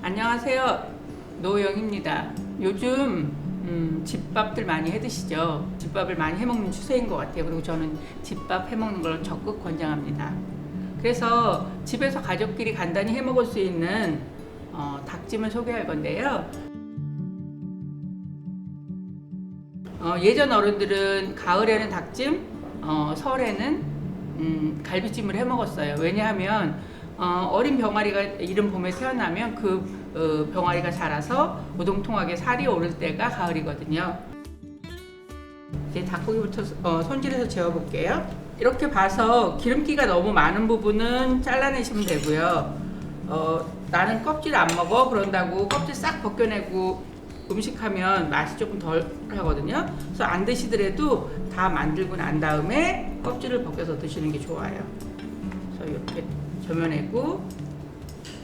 안녕하세요. 노영입니다. 요즘 집밥들 많이 해 드시죠? 집밥을 많이 해 먹는 추세인 것 같아요. 그리고 저는 집밥 해 먹는 걸 적극 권장합니다. 그래서 집에서 가족끼리 간단히 해 먹을 수 있는 닭찜을 소개할 건데요. 예전 어른들은 가을에는 닭찜, 설에는 갈비찜을 해 먹었어요. 왜냐하면 어린 병아리가 이른 봄에 태어나면 그 병아리가 자라서 오동통하게 살이 오를 때가 가을이거든요. 이제 닭고기부터 손질해서 재워볼게요. 이렇게 봐서 기름기가 너무 많은 부분은 잘라내시면 되고요. 나는 껍질 안 먹어 그런다고 껍질 싹 벗겨내고 음식하면 맛이 조금 덜 하거든요. 그래서 안 드시더라도 다 만들고 난 다음에 껍질을 벗겨서 드시는 게 좋아요. 그래서 이렇게 저며내고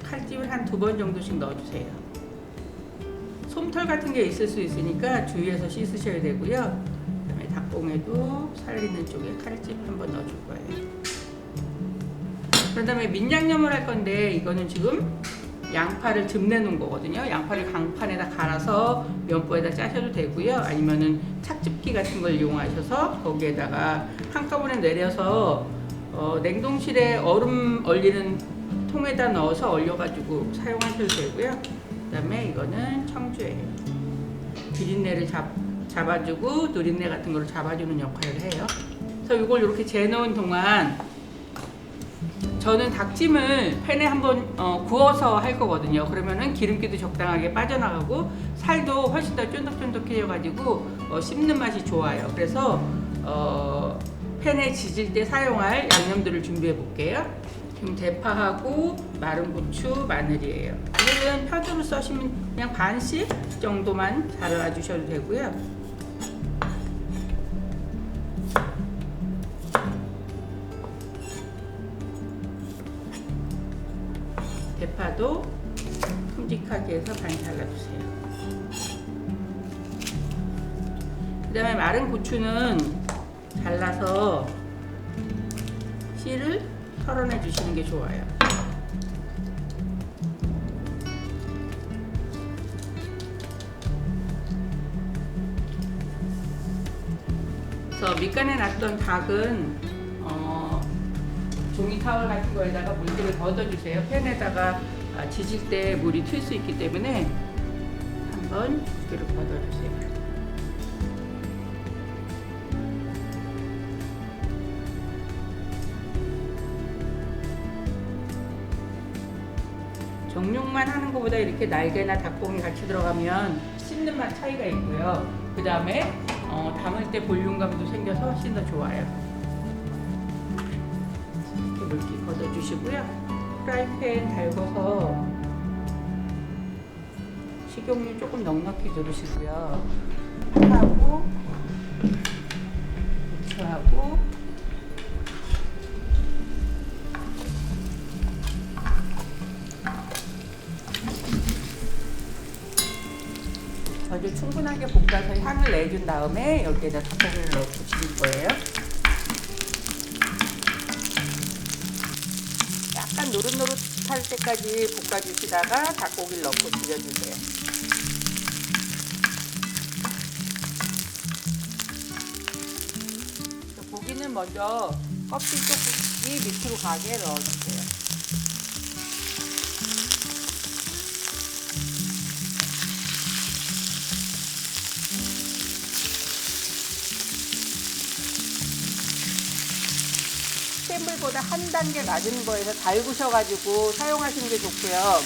칼집을 한 2번 정도씩 넣어주세요. 솜털 같은 게 있을 수 있으니까 주의해서 씻으셔야 되고요. 그다음에 닭봉에도 살 있는 쪽에 칼집 한번 넣어줄 거예요. 그런 다음에 민양념을 할 건데 이거는 지금 양파를 즙내 놓은 거거든요. 양파를 강판에다 갈아서 면보에다 짜셔도 되고요. 아니면은 착즙기 같은 걸 이용하셔서 거기에다가 한꺼번에 내려서 냉동실에 얼음 얼리는 통에다 넣어서 얼려가지고 사용하셔도 되고요. 그 다음에 이거는 청주예요. 비린내를 잡아주고 누린내 같은 거를 잡아주는 역할을 해요. 그래서 이걸 이렇게 재놓은 동안 저는 닭찜을 팬에 한번 구워서 할 거거든요. 그러면은 기름기도 적당하게 빠져나가고 살도 훨씬 더 쫀득쫀득해져가지고 씹는 맛이 좋아요. 그래서 팬에 지질 때 사용할 양념들을 준비해 볼게요. 지금 대파하고 마른 고추, 마늘이에요. 마늘은 편으로 써시면 그냥 반씩 정도만 잘라주셔도 되고요. 대파도 큼직하게 해서 반 잘라주세요. 그 다음에 마른 고추는 잘라서 씨를 털어내 주시는 게 좋아요. 그래서 밑간에 놨던 닭은 종이 타월 같은 거에다가 물기를 걷어주세요. 팬에다가 지질 때 물이 튈 수 있기 때문에 한번 물기를 걷어주세요. 정육만 하는 것보다 이렇게 날개나 닭봉이 같이 들어가면 씹는 맛 차이가 있고요. 그 다음에 담을 때 볼륨감도 생겨서 훨씬 더 좋아요. 물기 걷어주시고요. 프라이팬 달궈서 식용유 조금 넉넉히 두르시고요. 파하고 고추하고 아주 충분하게 볶아서 향을 내준 다음에 여기에다 닭고기를 넣고 지질 거예요. 약간 노릇노릇할 때까지 볶아주시다가 닭고기를 넣고 지져주세요. 고기는 먼저 껍질 쪽이 밑으로 가게 넣어주세요. 센불보다 한 단계 낮은 거에서 달구셔가지고 사용하시는 게 좋고요.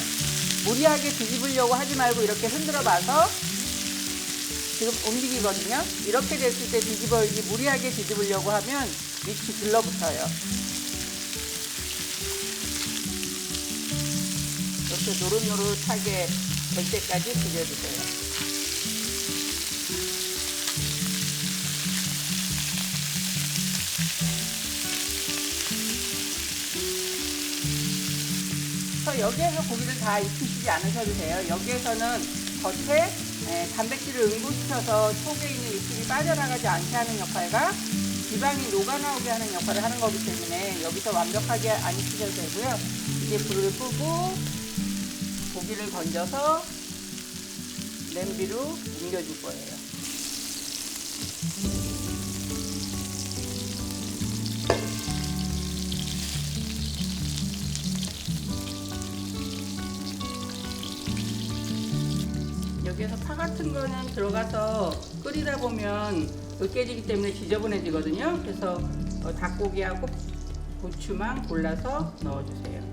무리하게 뒤집으려고 하지 말고 이렇게 흔들어 봐서 지금 움직이거든요. 이렇게 됐을 때 뒤집어야지 무리하게 뒤집으려고 하면 밑이 들러붙어요. 이렇게 노릇노릇하게 될 때까지 뒤져주세요. 여기에서 고기를 다 익히시지 않으셔도 돼요. 여기에서는 겉에 단백질을 응고시켜서 속에 있는 육즙이 빠져나가지 않게 하는 역할과 지방이 녹아나오게 하는 역할을 하는 거기 때문에 여기서 완벽하게 안 익히셔도 되고요. 이제 불을 끄고 고기를 건져서 냄비로 옮겨줄 거예요. 여기에서 파 같은 거는 들어가서 끓이다 보면 으깨지기 때문에 지저분해지거든요. 그래서 닭고기하고 고추만 골라서 넣어주세요.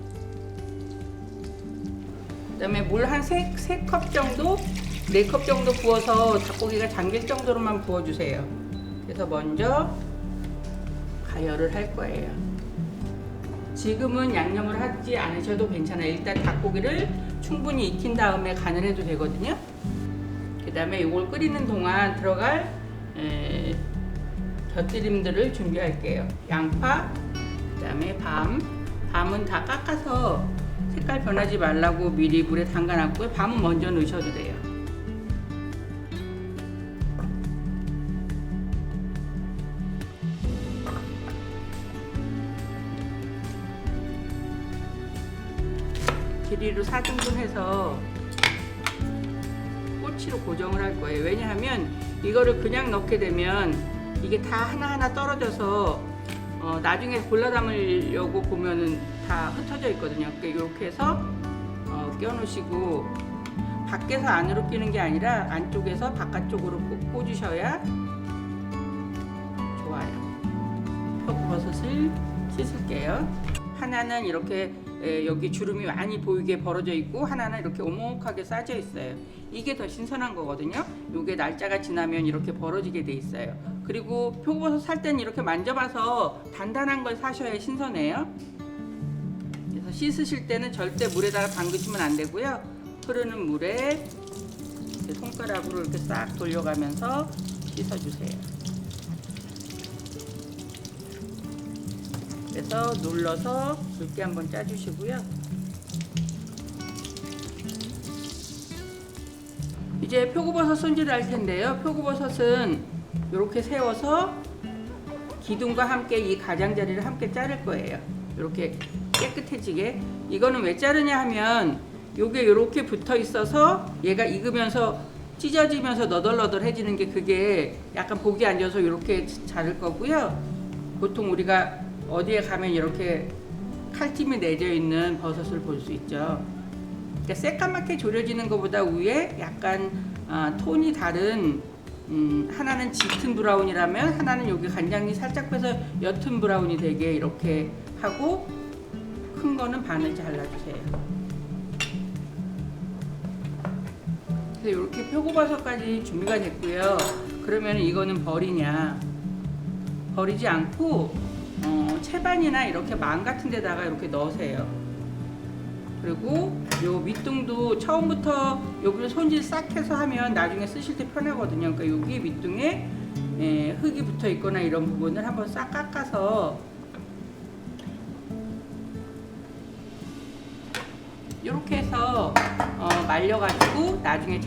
그 다음에 물 한 3컵 정도, 4컵 정도 부어서 닭고기가 잠길 정도로만 부어주세요. 그래서 먼저 가열을 할 거예요. 지금은 양념을 하지 않으셔도 괜찮아요. 일단 닭고기를 충분히 익힌 다음에 간을 해도 되거든요. 그 다음에 이걸 끓이는 동안 들어갈 곁들임들을 준비할게요. 양파, 그 다음에 밤은 다 깎아서 색깔 변하지 말라고 미리 물에 담가놨고요. 밤은 먼저 넣으셔도 돼요. 길이로 4등분 해서 꼬치로 고정을 할 거예요. 왜냐하면 이거를 그냥 넣게 되면 이게 다 하나하나 떨어져서 나중에 골라 담으려고 보면은 다 흩어져 있거든요. 그러니까 이렇게 해서 껴놓으시고 밖에서 안으로 끼는 게 아니라 안쪽에서 바깥쪽으로 꽂으셔야 좋아요. 표고버섯을 씻을게요. 하나는 이렇게 여기 주름이 많이 보이게 벌어져 있고 하나는 이렇게 오목하게 싸져 있어요. 이게 더 신선한 거거든요. 이게 날짜가 지나면 이렇게 벌어지게 돼 있어요. 그리고 표고버섯 살 때는 이렇게 만져봐서 단단한 걸 사셔야 신선해요. 그래서 씻으실 때는 절대 물에다가 담그시면 안 되고요. 흐르는 물에 손가락으로 이렇게 싹 돌려가면서 씻어주세요. 그래서 눌러서 굵게 한번 짜주시고요. 이제 표고버섯 손질을 할 텐데요. 표고버섯은 이렇게 세워서 기둥과 함께 이 가장자리를 함께 자를 거예요. 이렇게 깨끗해지게. 이거는 왜 자르냐 하면 요게 이렇게 붙어 있어서 얘가 익으면서 찢어지면서 너덜너덜해지는 게 그게 약간 보기 안 좋아서 이렇게 자를 거고요. 보통 우리가 어디에 가면 이렇게 칼집이 내져 있는 버섯을 볼 수 있죠. 그러니까 새까맣게 졸여지는 것보다 위에 약간 톤이 다른 하나는 짙은 브라운이라면 하나는 여기 간장이 살짝 빼서 옅은 브라운이 되게 이렇게 하고 큰 거는 반을 잘라주세요. 그래서 이렇게 표고버섯까지 준비가 됐고요. 그러면 이거는 버리냐? 버리지 않고 채반이나 이렇게 망 같은 데다가 이렇게 넣으세요. 그리고 요 밑둥도 처음부터 여기를 손질 싹 해서 하면 나중에 쓰실 때 편하거든요. 그러니까 여기 밑둥에 흙이 붙어 있거나 이런 부분을 한번 싹 깎아서 이렇게 해서 말려가지고 나중에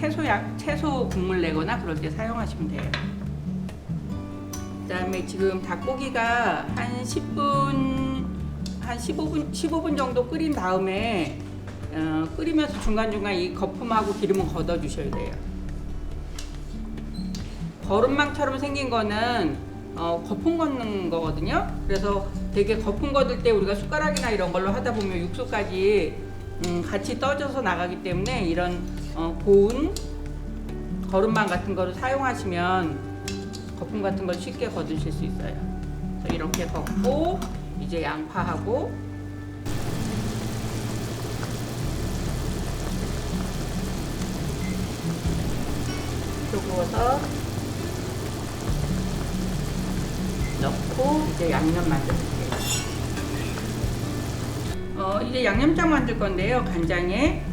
채소 국물 내거나 그럴 때 사용하시면 돼요. 그 다음에 지금 닭고기가 한 15분 정도 끓인 다음에 끓이면서 중간중간 이 거품하고 기름은 걷어 주셔야 돼요. 거름망처럼 생긴 거는 거품 걷는 거거든요. 그래서 되게 거품 걷을 때 우리가 숟가락이나 이런 걸로 하다 보면 육수까지 같이 떠져서 나가기 때문에 이런 고운 거름망 같은 거를 사용하시면 거품 같은 걸 쉽게 걷으실 수 있어요. 그래서 이렇게 걷고 이제 양파하고 표고버섯 넣고 이제 양념 만들게요. 이제 양념장 만들 건데요. 간장에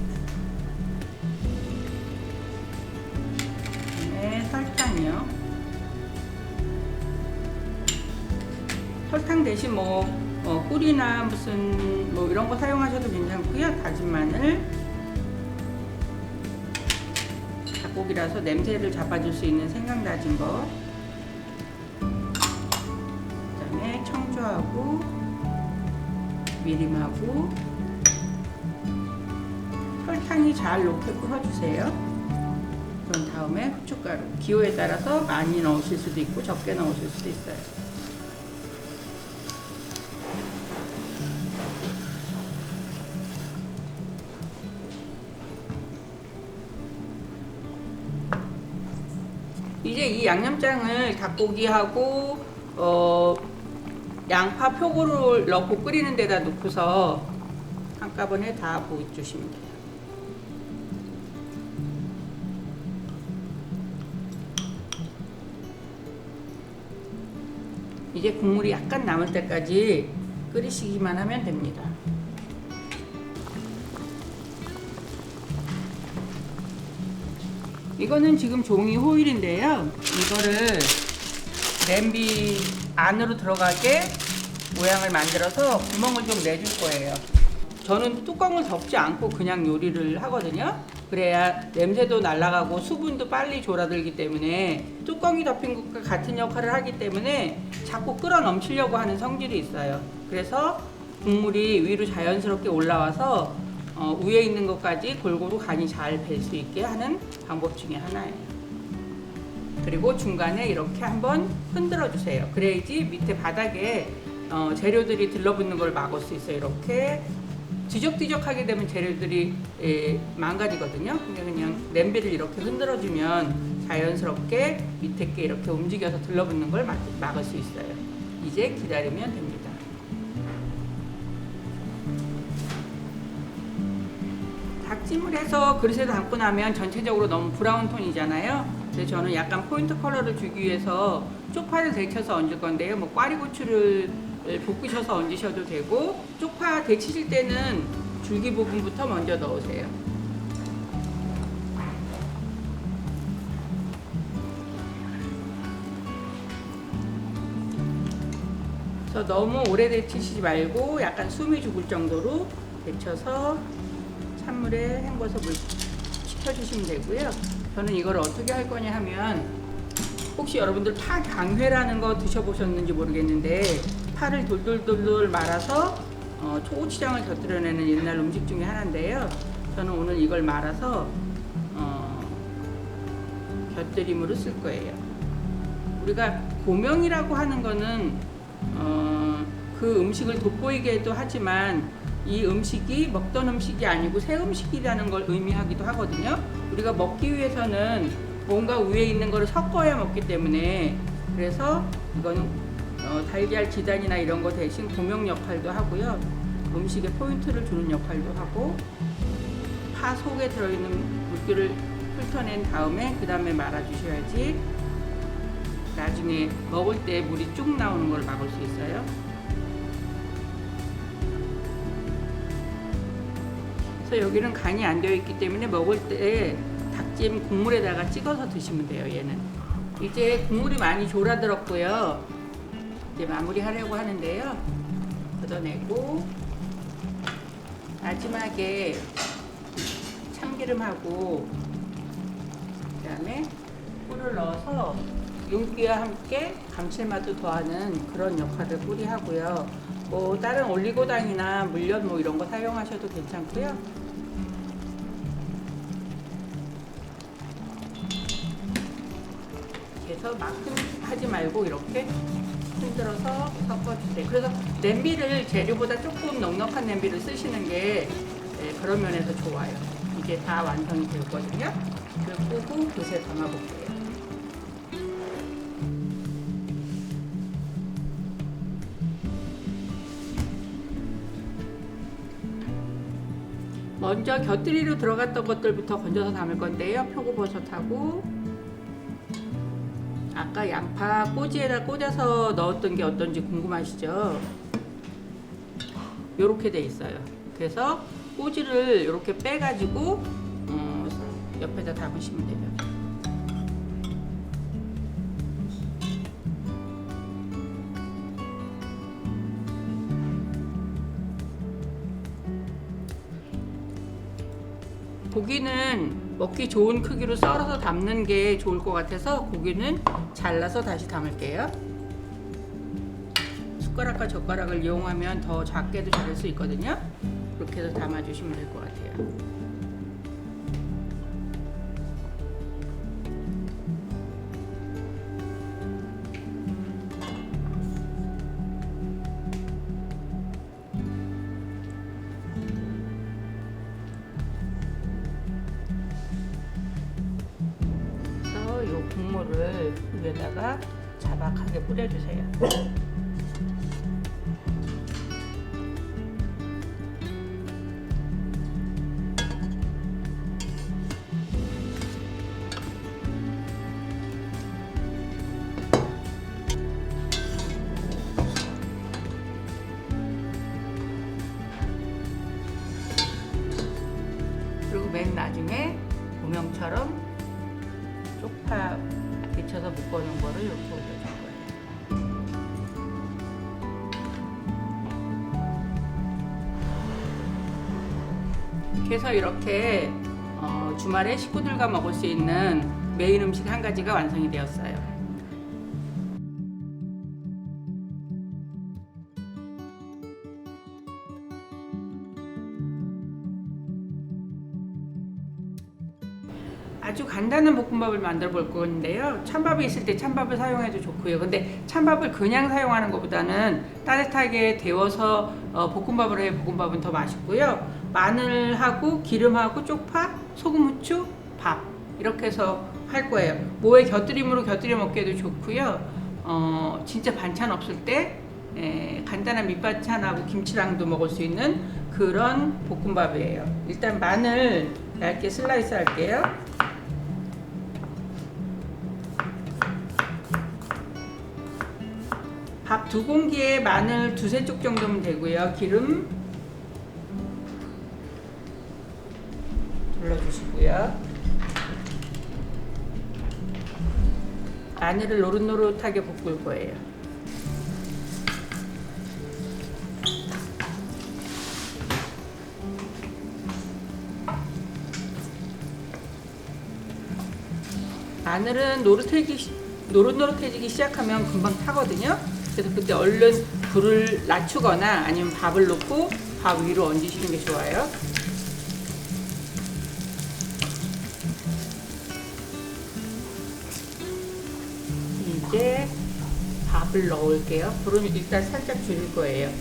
설탕이요. 설탕 대신 꿀이나 무슨 이런 거 사용하셔도 괜찮고요. 다진 마늘, 닭고기라서 냄새를 잡아줄 수 있는 생강 다진 거, 그다음에 청주하고 미림하고 설탕이 잘 녹게 끓여주세요. 그런 다음에 후춧가루, 기호에 따라서 많이 넣으실 수도 있고 적게 넣으실 수도 있어요. 이제 이 양념장을 닭고기하고 양파 표고를 넣고 끓이는 데다 넣고서 한꺼번에 다 부어주시면 돼요. 이제 국물이 약간 남을 때까지 끓이시기만 하면 됩니다. 이거는 지금 종이 호일인데요. 이거를 냄비 안으로 들어가게 모양을 만들어서 구멍을 좀 내줄 거예요. 저는 뚜껑을 덮지 않고 그냥 요리를 하거든요. 그래야 냄새도 날아가고 수분도 빨리 졸아들기 때문에 뚜껑이 덮인 것과 같은 역할을 하기 때문에 자꾸 끓어 넘치려고 하는 성질이 있어요. 그래서 국물이 위로 자연스럽게 올라와서 위에 있는 것까지 골고루 간이 잘 배 수 있게 하는 방법 중에 하나예요. 그리고 중간에 이렇게 한번 흔들어 주세요. 그래야지 밑에 바닥에 재료들이 들러붙는 걸 막을 수 있어요. 이렇게 뒤적뒤적하게 되면 재료들이 망가지거든요. 그냥 냄비를 이렇게 흔들어 주면 자연스럽게 밑에 게 이렇게 움직여서 들러붙는 걸 막을 수 있어요. 이제 기다리면 됩니다. 닭찜을 해서 그릇에 담고 나면 전체적으로 너무 브라운 톤이잖아요. 그래서 저는 약간 포인트 컬러를 주기 위해서 쪽파를 데쳐서 얹을 건데요. 뭐 꽈리고추를 볶으셔서 얹으셔도 되고, 쪽파 데치실 때는 줄기 부분부터 먼저 넣으세요. 그래서 너무 오래 데치시지 말고 약간 숨이 죽을 정도로 데쳐서 찬물에 헹궈서 물 식혀주시면 되고요. 저는 이걸 어떻게 할 거냐 하면, 혹시 여러분들 파 강회라는 거 드셔보셨는지 모르겠는데, 파를 돌돌돌돌 말아서 초고추장을 곁들여내는 옛날 음식 중에 하나인데요. 저는 오늘 이걸 말아서 곁들임으로 쓸 거예요. 우리가 고명이라고 하는 거는 그 음식을 돋보이게도 하지만 이 음식이 먹던 음식이 아니고 새 음식이라는 걸 의미하기도 하거든요. 우리가 먹기 위해서는 뭔가 위에 있는 거를 섞어야 먹기 때문에, 그래서 이거는 달걀 지단이나 이런 거 대신 고명 역할도 하고요. 음식에 포인트를 주는 역할도 하고, 파 속에 들어있는 물기를 훑어낸 다음에 그 다음에 말아주셔야지 나중에 먹을 때 물이 쭉 나오는 걸 막을 수 있어요. 그래서 여기는 간이 안 되어 있기 때문에 먹을 때 닭찜 국물에다가 찍어서 드시면 돼요. 얘는 이제 국물이 많이 졸아들었고요. 이제 마무리 하려고 하는데요. 걷어내고 마지막에 참기름하고 그다음에 꿀을 넣어서 윤기와 함께 감칠맛도 더하는 그런 역할을 꿀이 하고요. 뭐 다른 올리고당이나 물엿 뭐 이런 거 사용하셔도 괜찮고요. 그래서 막 하지 말고 이렇게 흔들어서 섞어주세요. 그래서 냄비를 재료보다 조금 넉넉한 냄비를 쓰시는 게 그런 면에서 좋아요. 이게 다 완성이 되거든요. 그걸 끄고 그릇에 담아볼게요. 먼저 곁들이로 들어갔던 것들부터 건져서 담을 건데요. 표고버섯하고 아까 양파 꼬지에다 꽂아서 넣었던 게 어떤지 궁금하시죠? 요렇게 돼 있어요. 그래서 꼬지를 이렇게 빼가지고 옆에다 담으시면 돼요. 고기는 먹기 좋은 크기로 썰어서 담는 게 좋을 것 같아서 고기는 잘라서 다시 담을게요. 숟가락과 젓가락을 이용하면 더 작게도 자를 수 있거든요. 그렇게 해서 담아주시면 될 것 같아요. 볶음밥을 위에다가 자박하게 뿌려주세요. 그리고 맨 나중에 고명처럼 쪽파 데쳐서 묶어놓은 거를 이렇게 올려줄 거예요. 그래서 이렇게 주말에 식구들과 먹을 수 있는 메인 음식 한 가지가 완성이 되었어요. 아주 간단한 볶음밥을 만들어 볼 건데요. 찬밥이 있을 때 찬밥을 사용해도 좋고요. 근데 찬밥을 그냥 사용하는 것보다는 따뜻하게 데워서 볶음밥을 해 볶음밥은 더 맛있고요. 마늘하고 기름하고 쪽파, 소금, 후추, 밥 이렇게 해서 할 거예요. 뭐에 곁들임으로 곁들여 먹기에도 좋고요. 진짜 반찬 없을 때 간단한 밑반찬하고 김치랑도 먹을 수 있는 그런 볶음밥이에요. 일단 마늘 얇게 슬라이스 할게요. 밥 2공기에 마늘 2~3쪽 정도면 되고요. 기름 둘러주시고요. 마늘을 노릇노릇하게 볶을 거예요. 마늘은 노릇노릇해지기 시작하면 금방 타거든요. 그래서 그때 얼른 불을 낮추거나 아니면 밥을 넣고 밥 위로 얹으시는 게 좋아요. 이제 밥을 넣을게요. 불은 일단 살짝 줄일 거예요.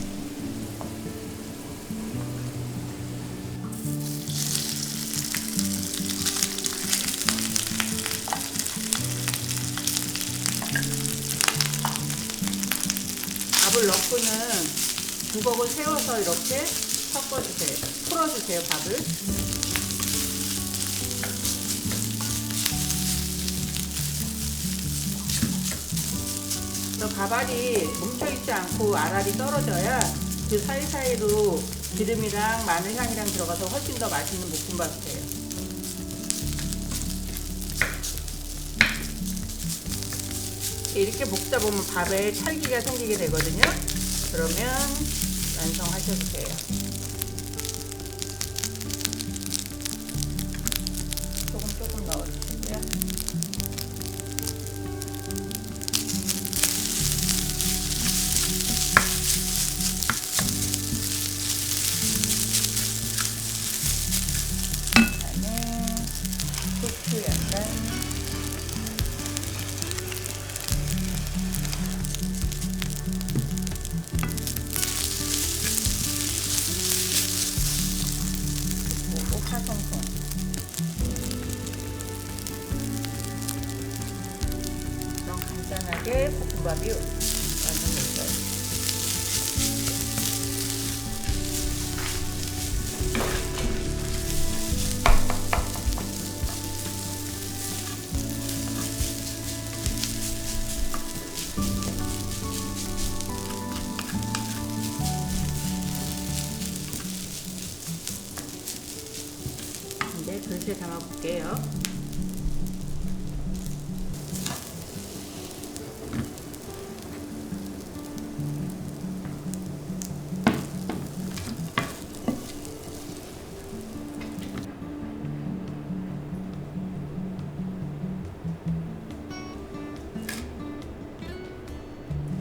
밥을 넣고는 주걱을 세워서 이렇게 섞어주세요. 풀어주세요, 밥을. 밥알이 뭉쳐있지 않고 알알이 떨어져야 그 사이사이로 기름이랑 마늘향이랑 들어가서 훨씬 더 맛있는 볶음밥이 돼요. 이렇게 볶다 보면 밥에 찰기가 생기게 되거든요. 그러면 완성하셔도 돼요. 조금 넣어주시고요. 그다음에 후추 약간. 파송송. 그럼 간단하게 볶음밥이 완성됐어요. 이제 그릇에 담아 볼게요.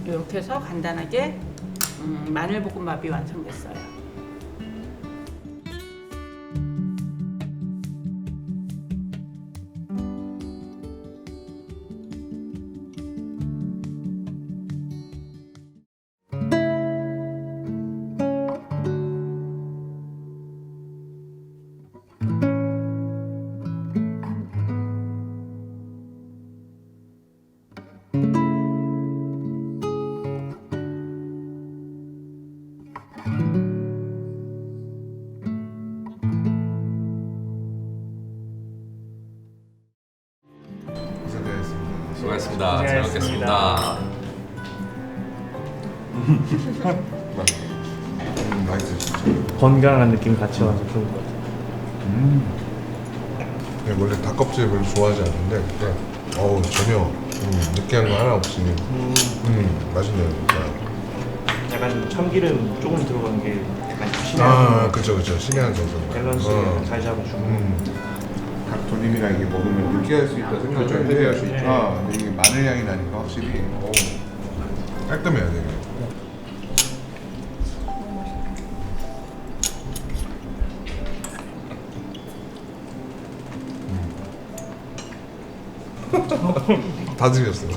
이렇게 해서 간단하게 마늘볶음밥이 완성됐어요. 수고하셨습니다. 잘 먹겠습니다. 맛있어 진짜. 건강한 느낌 같이 와서 좋을 것 같아요. 네, 원래 닭껍질 별로 좋아하지 않는데 어우 전혀 느끼한 거 하나 없이 맛있네요 진짜. 약간 참기름 조금 들어간 게 약간 아 그쵸 신의 한 정도. 밸런스 잘 잡아주고. 닭 조림이랑 이게 먹으면 느끼할 수 있다 생각을 그렇죠, 했는데 느끼할 수 있죠. 근데 이게 마늘 향이 나니까 확실히 깔끔해야 돼. 다 드셨어요.